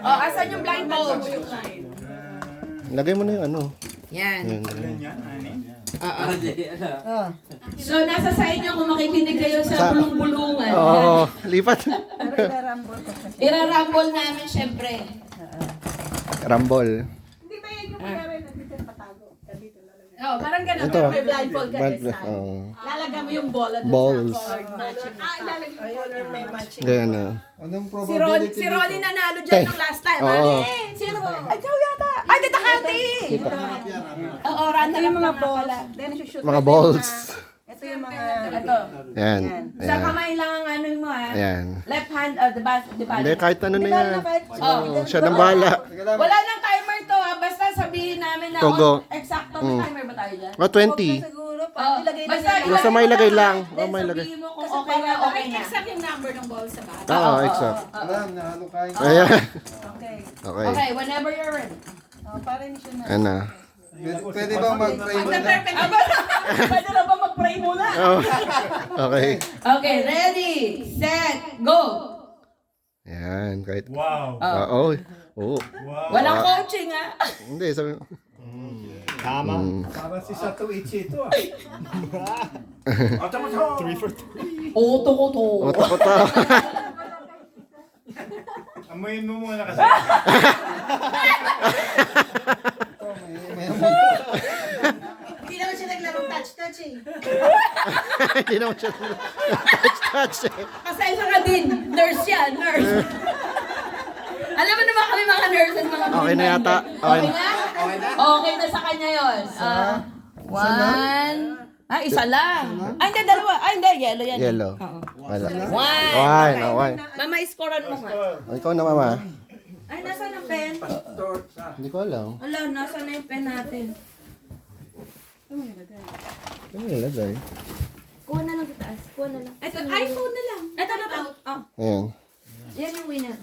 Asan yung blindfold? Lagay mo na yung ano. Yan. Yan. So, nasa sa inyo kung makikinig kayo sa bulong-bulungan. Oo, lipat. Irarambol namin, syempre. Rumble. Hindi ba yan yung kunyari nandito yung patago? Dito lalagay. Oh, parang ganun. Ito. May blindfold ka this time. Oo. Lalagyan mo yung ball at Balls. matching. Ilalagay yung color may matching. Ganyan na. Anong Si Ronnie nanalo dyan nung last time. Oo. Ronnie! Sino ba? Ay, ikaw yata. Ay, Tita Kati! Oo, random yung mga bola. Then shoot. Mga balls. Ito yung mga... Ito. Yan. Sa Ayan. kamay lang ang ano mo ha. Ayan. Left hand, diba? Hindi, kahit ano na yan. Oh. Siya nang bahala. Wala nang timer to ha. Basta sabihin namin na Togo. eksakto may timer ba tayo dyan? O, 20. Siguro Oh, pa. Ilagay na basta niya. Basta may lagay lang. O, may lagay. Sabihin mo kung okay na, okay na. Exact yung number ng ball sa bata. Oo, exact. Alam na ano kain. Ayan. Okay. Okay. Okay, whenever you're ready. Para hindi siya na... Ano. Pwede bang mag-pray muna? Pwede na ba mag-pray muna? Oh. Okay. Okay, ready, set, go! Yan. Kahit. Wow. Oo. Oo. Walang coaching ha. Hindi, sabi. Tama. Parang si Sato Ichi ito ah. Oto ko to. Otak-otak. Amoyin mo muna kasi. Hindi naman siya naglarong touch-touch eh. Hindi naman siya touch eh. Pasensya ka din. Nurse yan, nurse. Alam mo naman kami mga nurses, mga Okay na yata. Okay na? Okay na sa kanya yun. One. Isa lang. Ay, hindi, dalawa. Ay, hindi, yellow yan. Yellow. Oo. Wala. One. One. Okay. Mama, scorean mo nga. O, ikaw na, mama. Ay, nasa na pen? Hindi ko alam. Wala, nasa na yung pen natin. Ano nilagay? Kuha na lang sa taas. Kuha na lang. Ito, iPhone na lang. Ito na to. Oh, Ayan. yan yung winner.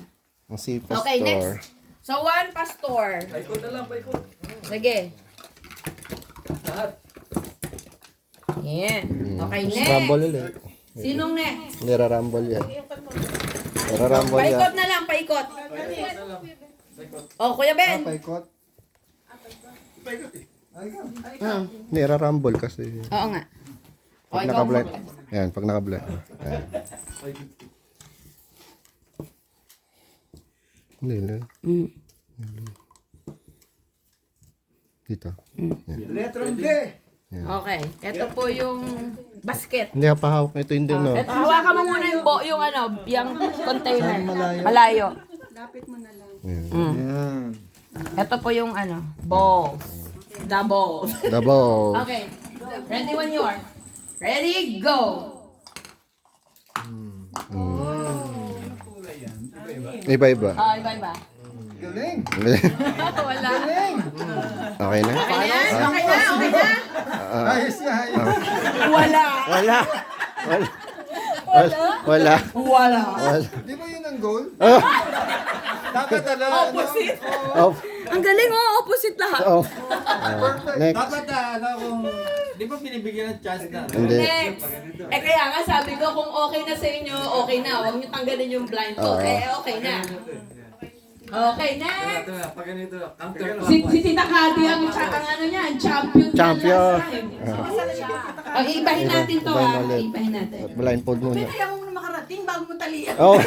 Ang si Pastor. Okay, next. So, one pastor. Paikot na lang, paikot. Sige. Yan. Okay, next. Rumble ulit. Sinong next? Nira-rumble yan. Nira-rumble yan. Paikot na lang, paikot. Oh, Kuya Ben. Paikot. Ah, nira-rumble kasi. Oo nga. O, Pag ikaw naka-blind. mo. Ayan, pag naka-blind. Ayan. Hindi, hindi. Dito. Letron D. Okay. Ito po yung basket. Hindi ka pahawak. Ito hindi, no? Ito, hawakan mo muna yung yung container. Malayo. Lapit mo na lang. Yan. Ito po yung balls. The balls. Double. Okay. Ready when you are. Ready, go! Iba-iba. Oh, iba-iba. Galing. Wala. Okay na? Okay na? Okay na? Okay na? Ayos niya, ayos. Wala. Wala. Wala. Wala. Wala. Wala. Di ba yun ang goal? Dapat Opposite. Oh. Ang galing opposite lahat. Oh. Next. Dapat kung di ba binibigyan ng chance na? Hindi. Next. Kaya nga sabi ko, kung okay na sa inyo, okay na. Huwag niyo tanggalin yung blindfold. Okay na. Okay, next. Ito na, pag ganito, counter Si Tita Kati ang ano niya, champion. Champion. Ibahin natin to Ibahin ha. ulit. Ibahin natin. Blindfold muna. Kaya mo na makarating bago mo talian. Oh.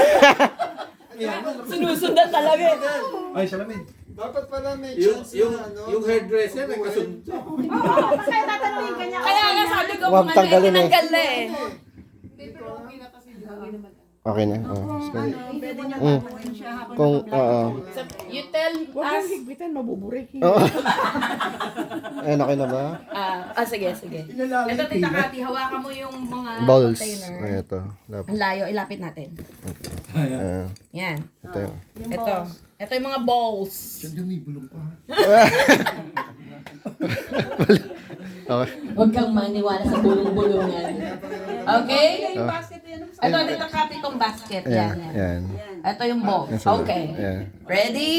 Sinusundan talaga eh. Ay, salamin. Dapat pala may yung, chance yung, na ano. yung hairdresser may kasunod. Kaya tatanungin ka niya. Kaya nga sabi ko, Huwag tanggalin eh. tinanggal na eh. Okay na. Oh. Pwede niya Mm. tatanungin siya habang Kung, oo. You tell us. Ayun, okay na ba? Sige. Ito, Tita Kati, hawakan mo yung mga Balls. container. Ay, ito. Lapit. Ang layo, ilapit natin. Ayan. Yan. Ito yun. Ito yung mga balls. Okay. Huwag kang maniwala sa bulong-bulungan. Okay? yung basket yan. Ito, Tita Kati, itong basket. Ayan. Yan. Ayan. Ito yung balls. Okay. Ayan. Ready,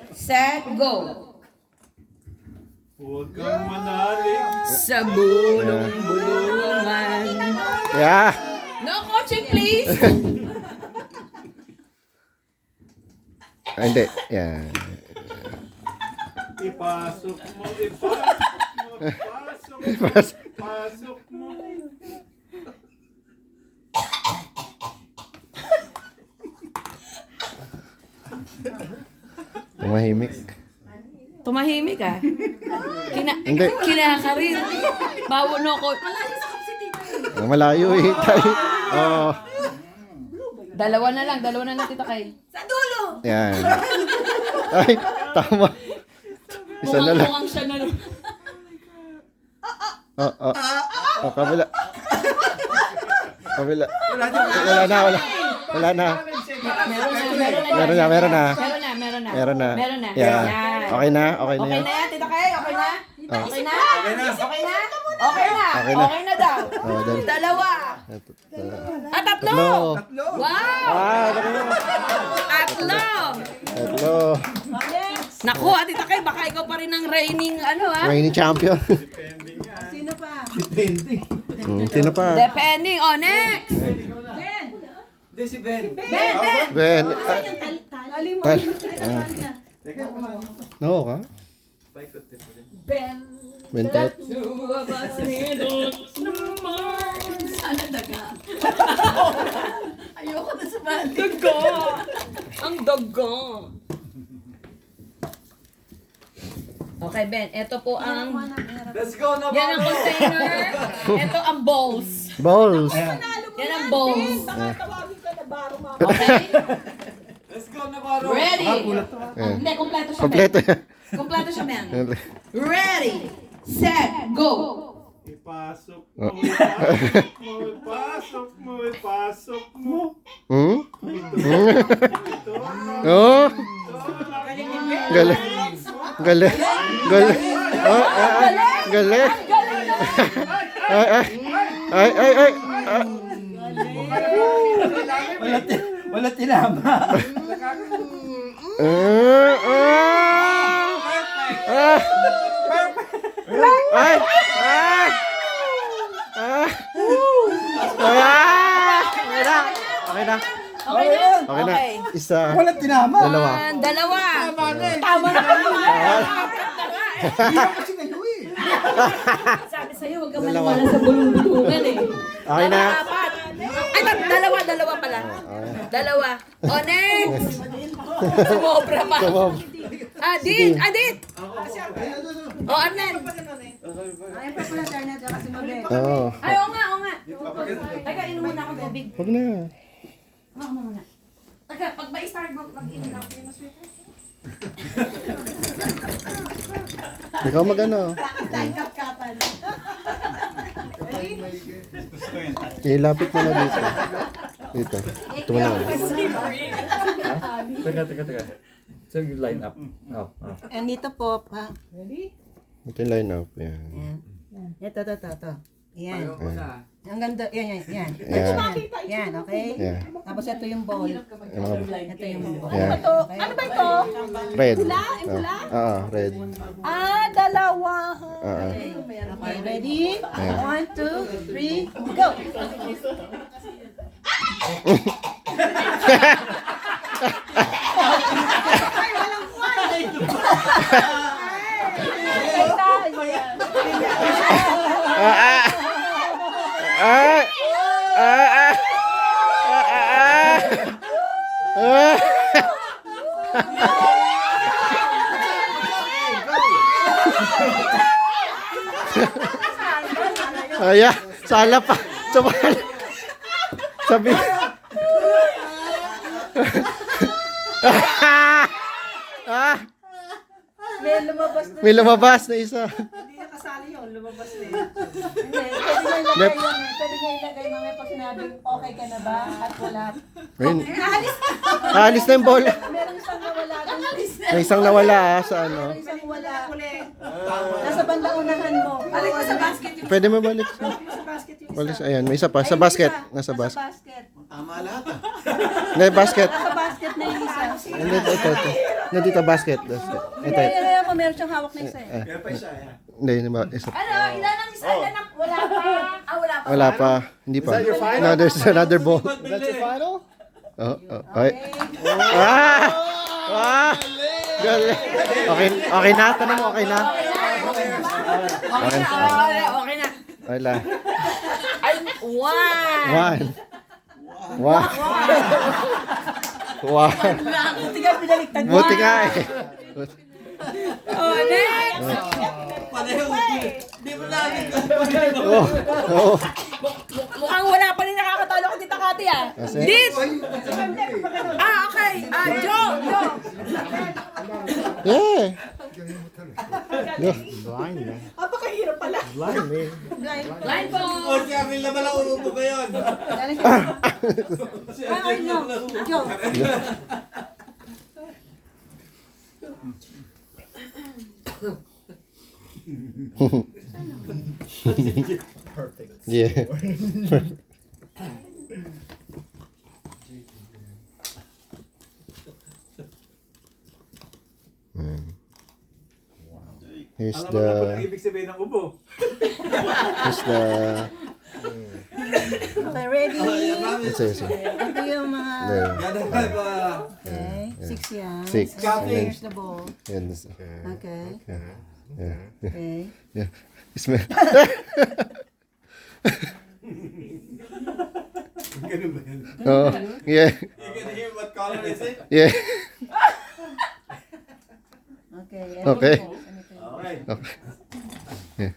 set, go. Huwag kang manalig. Sa bulong-bulungan. Yeah. No coaching, please. Ah, hindi. Yan. Ipasok mo, ipasok mo. Tumahimik. Tumahimik ah. Hindi. Kinakarin. Bawo no ko. Ah, malayo eh. Tayo. Oo. Dalawa na lang, Tita Kay. Sa dulo! Yan. Ay, tama. Isa na lang. Mukhang siya na lang. Kabila. Kabila. Wala na. Meron na. Meron na. Meron na. Yan. Yan. Okay na Okay yan. na yan, Tita Kay? Okay na? Oh. Okay na? Okay na? Okay na? Okay na. Okay na daw. Oh, dali. Dalawa. At tatlo. Tatlo. Wow! Ah, dali. Tatlo. Tatlo. Naku, Tita Kay, baka ikaw pa rin ang reigning Reigning champion. Sino pa? Sino pa? Depending. Oh, next. Ben! Hindi si Ben. Ben. Tali mo. Tal. Ah. No ka? Ben! Bentot. Sana daga. Ayoko na sumali. Daga. Ang daga. Okay, Ben. Ito po ang... Let's go na, Yan ang container. Ito ang bowls. Balls. Yan ang bowls. Tawagin ka na baro mga. Okay? Let's go na, Baro. Ready? Yan. Hindi, kompleto siya, Kompleto. Ben. Kompleto siya, Ben. Ready, set, go! Ipasok mo, ipasok mo, ipasok mo, ipasok mo. Hmm? Ito na. Oh. Galing. Galing. Galing. Oh, galing. Ay, ay. Ay, ay, ay. Wala tinama. Ay! Okay na. Okay na. Okay na? Okay na. Okay. Isa. Wala tinama. Dalawa. Dalawa. Tama na. Kasi kayo eh. Sabi sa'yo, huwag ka maniwala sa bulong-bulungan eh. Okay na. Apat. Ay, dalawa pala. Dalawa. O, next. Sumobra pa. Adit! O, Arnen. Ay, pa pala tayo na dyan kasi mabe. Oo. Ay, oo nga. Teka, inom muna ako tubig. Huwag na. Ako muna. Teka, pag ma-start mo, mag-inom ako yung maswerte. Ikaw mag-ano. Kap-kapan. Ilapit mo na dito. Dito. Ito mo na. Teka. So, you line up. And dito po, ha? Ito yung line up. Yan. Ito. Yan. Ayaw ko na. Ang ganda, yan. Yan. Yan, okay? Yan. Tapos ito yung bowl. Yung mga... Ito yung bowl. Yan. Ano ba ito? Red. Oo, red. Ah, dalawa. Oo. Okay, ready? Ayan. 1, 2, 3, go! Ay, walang kwan! Ayan, sala pa. Sabi. May lumabas na isa. Hindi na kasali yun, lumabas na yun. Hindi, pwede nyo ilagay mamaya pag sinabing okay ka na ba at wala. Ayun. Alis na yung bola. Meron isang nawala doon. May isang nawala sa ano. Meron isang wala. Nasa bandang unahan mo. Balik mo sa basket yung Pwede mabalik. sa basket yung Balis, ayan, may isa pa. Sa basket. Nasa basket. basket. Hindi, basket. Nasa basket na yung isa. Hindi, ito. Nandito basket. Ito. Kaya ako meron siyang hawak na isa eh. Hindi, isa. Ano? Ilan ang isa? Ilan ang... Wala pa. Ah, wala pa. Wala pa. Hindi pa. There's another ball. That's your final? Oh. Ay. Ah! Wow! Galing. Okay, okay na. Tanong mo, okay na? Okay na. Okay lang. Ay, one. One. One. One. Buti ka pinaliktad mo. Buti nga eh. Oh, next. Oh, oh. Mukhang wala pa rin nakakatalo ko dito, Kati, ah. Kasi? Dit! Okay. Joe. Yeah. Yeah. Blind, man. Napakahirap pala. Blind, man. Line po. Ay, no. Joe. Yeah. Here's Alam mo na ba ang the ibig sabihin ng ubo? here's the Okay, ready? it's Ito yung mga... there. Okay, 6 yan. Six. Okay, here's the ball. And this, Okay, yeah. okay. Yeah. Smell. Ganun ba yan? Oh, yeah. You can hear what color is it? Yeah. Okay. Okay. Anything. Okay. Yeah.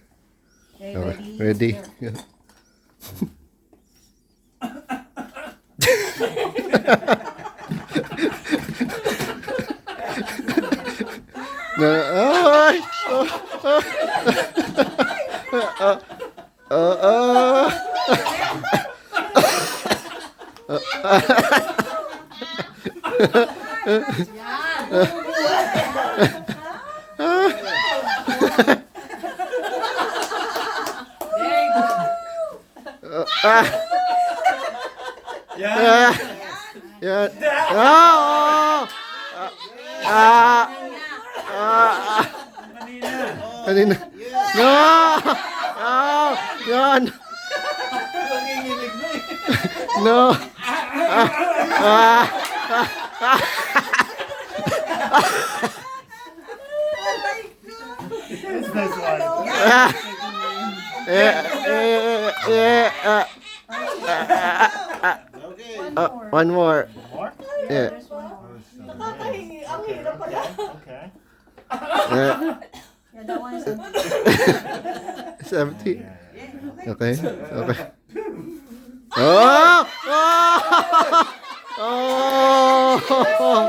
Okay, Okay. ready? Ready? Go. Yeah. No. Ay! Yan. Yan. Oh! Kanina. No! Oh! Yan! Nanginginig na eh. No! It's this one. One more. Yeah. Okay. Yeah. Yeah, that one is empty. 70. Okay. Okay. Oh! Oh! Oh!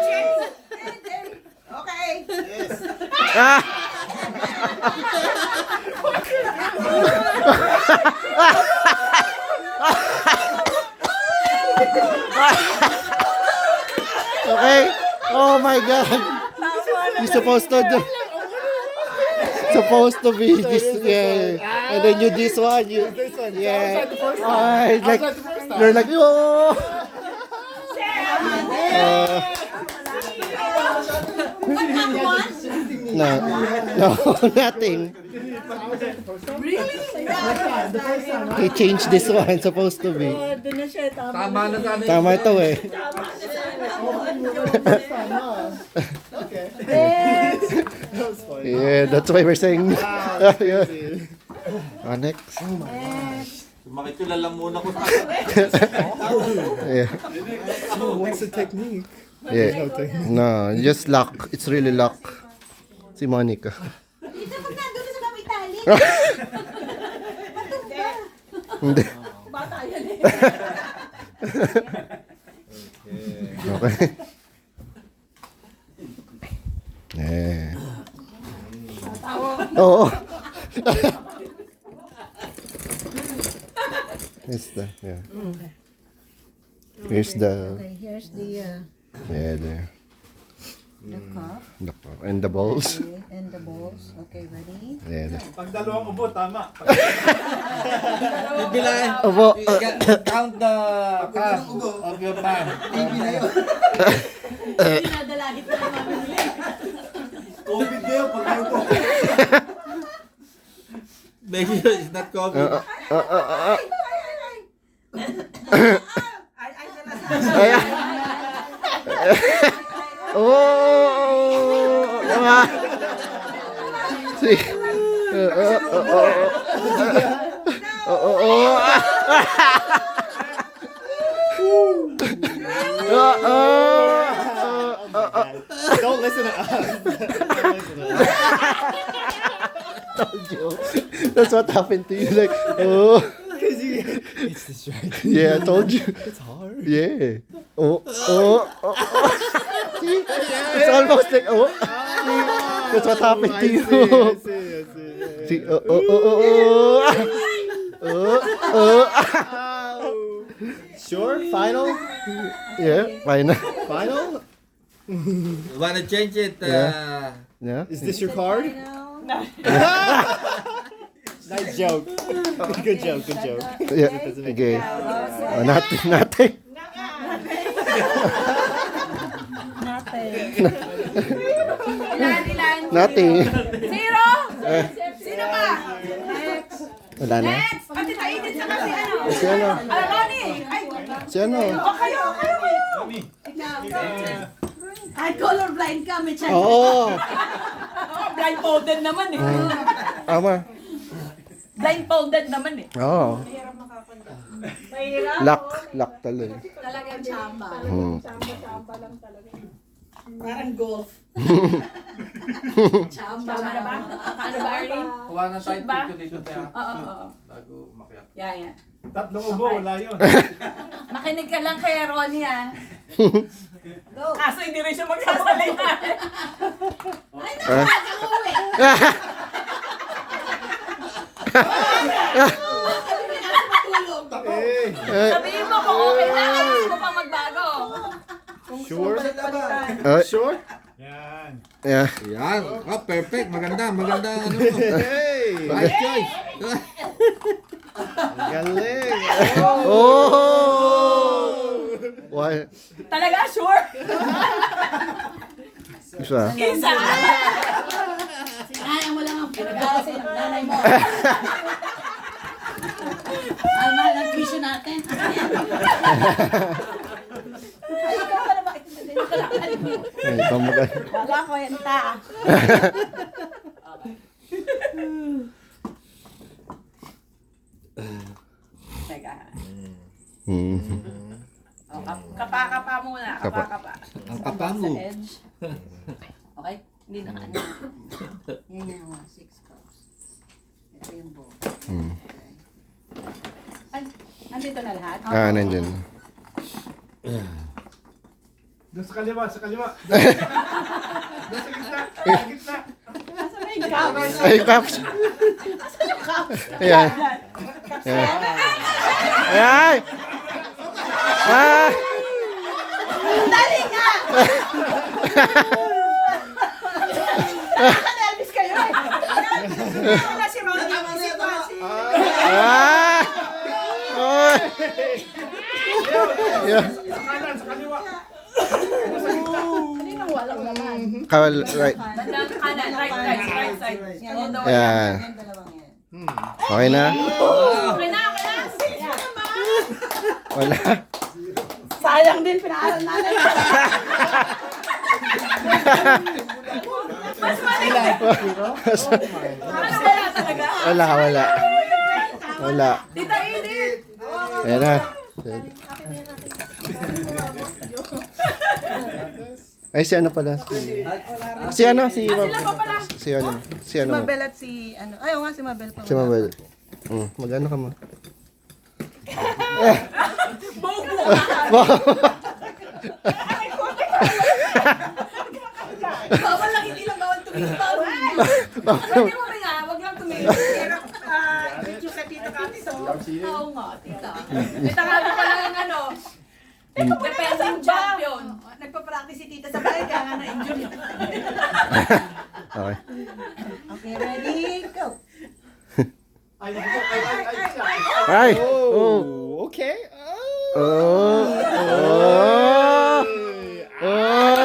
Okay. Ah! Okay. Oh my God. You're supposed to do. Supposed to be this, yeah. And then you this one, you. Yeah. Oh, it's like you're like oh. No, no, nothing. He changed this one. Supposed to be. Doon na siya. Tama na sana. Tama ito eh. Yeah, that's why we're saying. Yeah. Next. Makikilala muna ko. Yeah. What's the technique? Yeah. No, just luck. It's really luck. Si Monica. Dito mo na, doon sa kapitali. Hindi. Bata yan eh. Okay. Yeah. Oo. Here's the, yeah. Here's the, Okay, here's the there. cup. The, and the balls. Okay, and the balls. Okay, ready? Yeah. The, Pag dalawang ubo, tama. opo. Count the cup of your man. Dinadalagit na ng mami nila. COVID kayo pag kayo po. Make sure it's not COVID. Ay, Oh! See? Don't listen to us. Don't listen to us. Told you. That's what happened to you. Like, oh. Because it's distracting. Yeah, I told you. It's hard. Yeah. Oh. See? It's almost like, oh. See? That's what happened to you. I see. See? Sure? Final? Yeah, fine. Final? Wanna change it? Yeah. Is this your card? Nice joke. Good joke, good joke. Yeah. Okay. Oh, nothing. Natin. Ilan? Nothing. Zero? Sino pa? Wala na. Next! Pati tayo din sa kasi ano? Si ano? Ronnie! Ay! Si ano? O kayo! Ay, colorblind ka, may chance. Oo. Blindfolded naman eh. Tama. Blindfolded naman eh. Oo. Lock talaga. Talagang chamba. Parang golf. Chamba. Tama na ba? Ano ba, Arlene? Kuha na tayo ba? dito tayo. Oo. Bago umakyat. Yeah. Tatlong ubo, wala yun. Makinig ka lang kay Ronnie ah. Kaso hindi rin siya magsasalita. Hey. Sabihin mo kung okay na, gusto mo pa magbago. Sure? Sure? Yan. Yeah. Yan. Oh, perfect. Maganda. Ano? Hey! Right choice. Galing! Oh! Why? Talaga, sure? Isa. Isa! Sinayang mo lang ang pinag-aasin ng nanay mo. Ang mahal ng tuition natin. Ay, ikaw pala makikita ko lang. Ay, kamagay. Wala ko yan ta. Teka. Hmm. Kapa muna. Kapa. Ang kapa mo. Sa edge. Okay? Hindi na ano. Yan yung mga 6 cups. Ito yung bowl. Hmm. Ay, andito na lahat? Ah, nandyan. Doon sa kaliwa, sa kaliwa. Doon sa gitna. Sa gitna. Asa na yung cups? Ay, Caps. Asa yung cups? Ayan. Ayan. Ayan. Ah! Dali nga! Elvis kayo eh. Wala si Ronnie. Si Ah! Oy! Yeah. Sa kanan, sa kaliwa. Hindi nang walang naman. Kawal, right. Bandang kanan, right side. Yan, Yan. yan, dalawang yan. Okay na? Okay na. Wala. Sayang din, pinaaral natin. Ano wala talaga? Wala. Tita Edith! Ayan na. Ay, si ano pala? Si ano? Si ano? Si ano? Mabel at si, ano, ayaw nga si Mabel pa. Si Mabel. Mag-ano ka mo? Bawal lang, hindi lang bawal tumingin. Pwede mo rin nga, wag lang tumingin. Video ka Tita Kati to. Oo nga, tita. Tita Kati pala yung ano, defending champion. Nagpa-practice si tita sa bahay, kaya nga na-injure yun. Okay. Okay, ready, go. Ay. Ay! Oh! Oh, okay. Oh! Oh!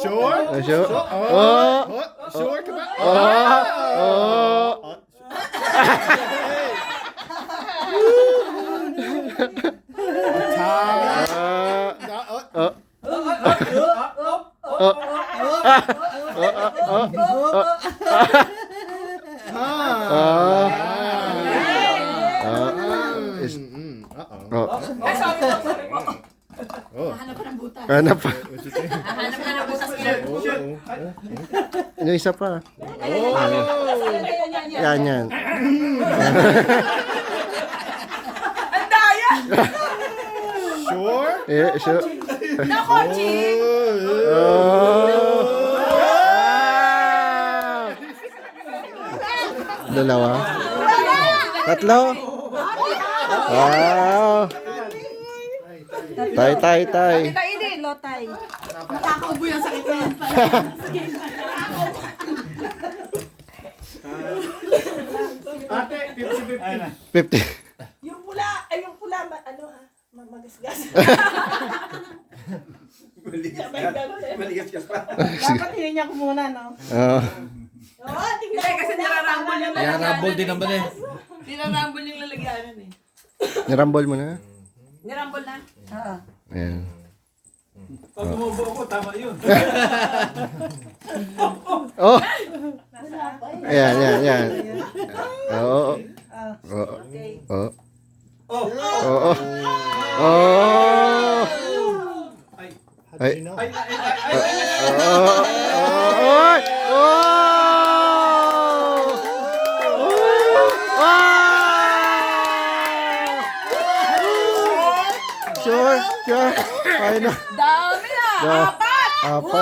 Sure? Sure? Oh! Sure? Oh. Ay, sorry po, sorry po. Hanap ka ng butas. Ano pa? Hanap ka na butas niya. Yung isa pa. Yan. Yan. Ang daya! Sure? Sure. Nako, Ching! Dalawa. Tatlo. Wow. Tay. Kainin! Lotay. Nakakaubo yung sakit na yan. Ate, 50-50. 50. Yung pula, ano ha? Magasgas. Maligas ka pa. Dapat hininga ko muna, no? Oh. Hindi, kasi nirarambol yung Kaya lalagyanan. rambol din naman eh. Nirarambol yung lalagyanan eh. Nirambol mo na. Nirambol na? Oo. Ayan. Pag umubo ako, tama yun. Oh. Ayan. Oo. Okay. Oo. Oo. Oh. Ay. Ay, Oh. Sure. Kaya na. Dami na! Apat! Apa.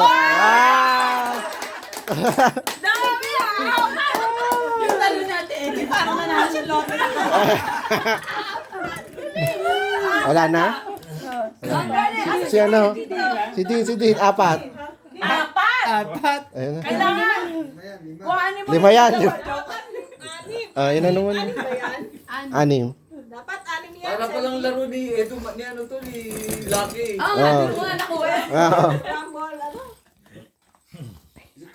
Dami na! Apat! Yung talo natin, eh, parang nanalo siya lottery. Wala na? Ang galing! Si ano? Si Dean. Apat. Apat! Ayun na. Kailangan! Kuhanin mo 5 yan. Anim. Yun na naman. 6. Dapat anim yan. Para palang laro ni Edo, ni ano to, ni Lucky. Oo nga, di mo nga nakuha. Oo. Rumble, ano?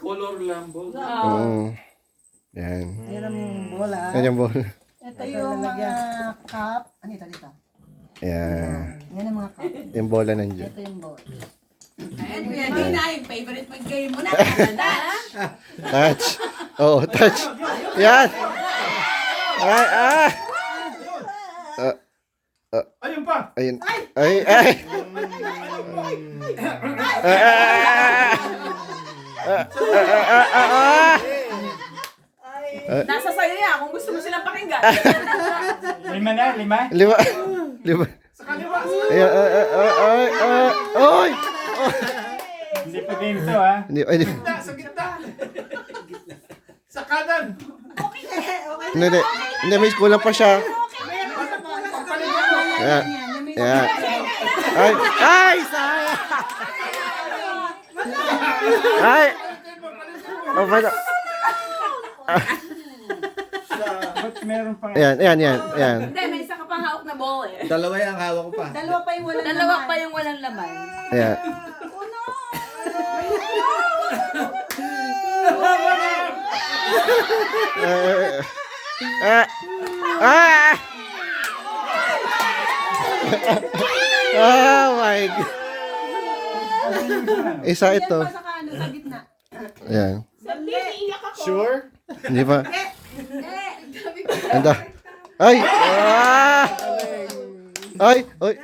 Color Lambo. Yan. Yan ang bola. Yan yung ball. Ito yung mga cup. Ano ito? Yan. Yan ang mga cup. Yung bola nandiyan. Ito yung ball. Ayan, kuya Dina, yung favorite mag-game mo na. Canada, ha? Touch. Oo, touch. Yan. Ay. ayun pa. Ayun. Ay. Nasa sayo yan, kung gusto mo silang pakinggan. 5 5. Sa kaliwa. Ay. Hindi pa game to, ha? Hindi. Sa gitna. Sa kanan. Hindi, may kulang pa siya. Yan. Yan. Ay, sayang. Ay. Oh, pala. Ba't meron pang... Yan. Hindi, may isa ka pang hawak na ball eh. Dalawa yung hawak ko pa. Dalawa pa yung walang Dalawa pa yung walang laman. Yan. Oh my God. Isa ito. Sa kanan, sa gitna. Yan. Sure? Hindi pa. Anda. Ay! Ay! Ay!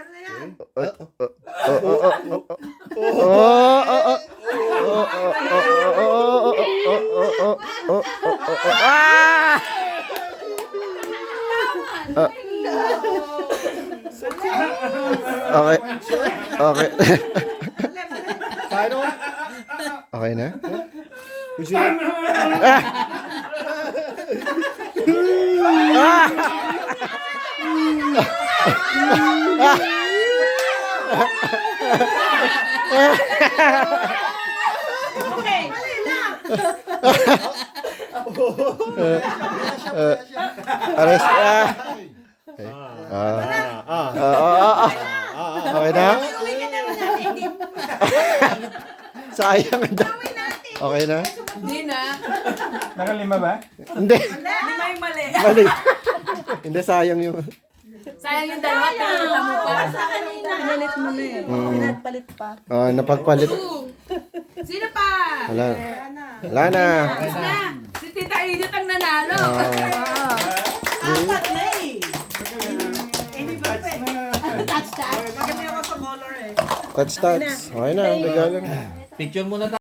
Okay. Okay. Final? Okay na? Would you like... Okay. Ares. Okay na? Sayang. Okay na? Hindi na. Nakalima ba? Hindi. Lima yung mali. Mali. Hindi, sayang yung... Sayang yung dalawa, pinunta mo pa. Pinalit mo na eh. Pinagpalit pa. Oh, napagpalit. Sino pa? Wala. Wala na. Tapos na. Si Tita Edith ang nanalo. Apat na eh. Maganda ako sa color eh. Touch. Okay na. Regalo na. Picture muna tayo.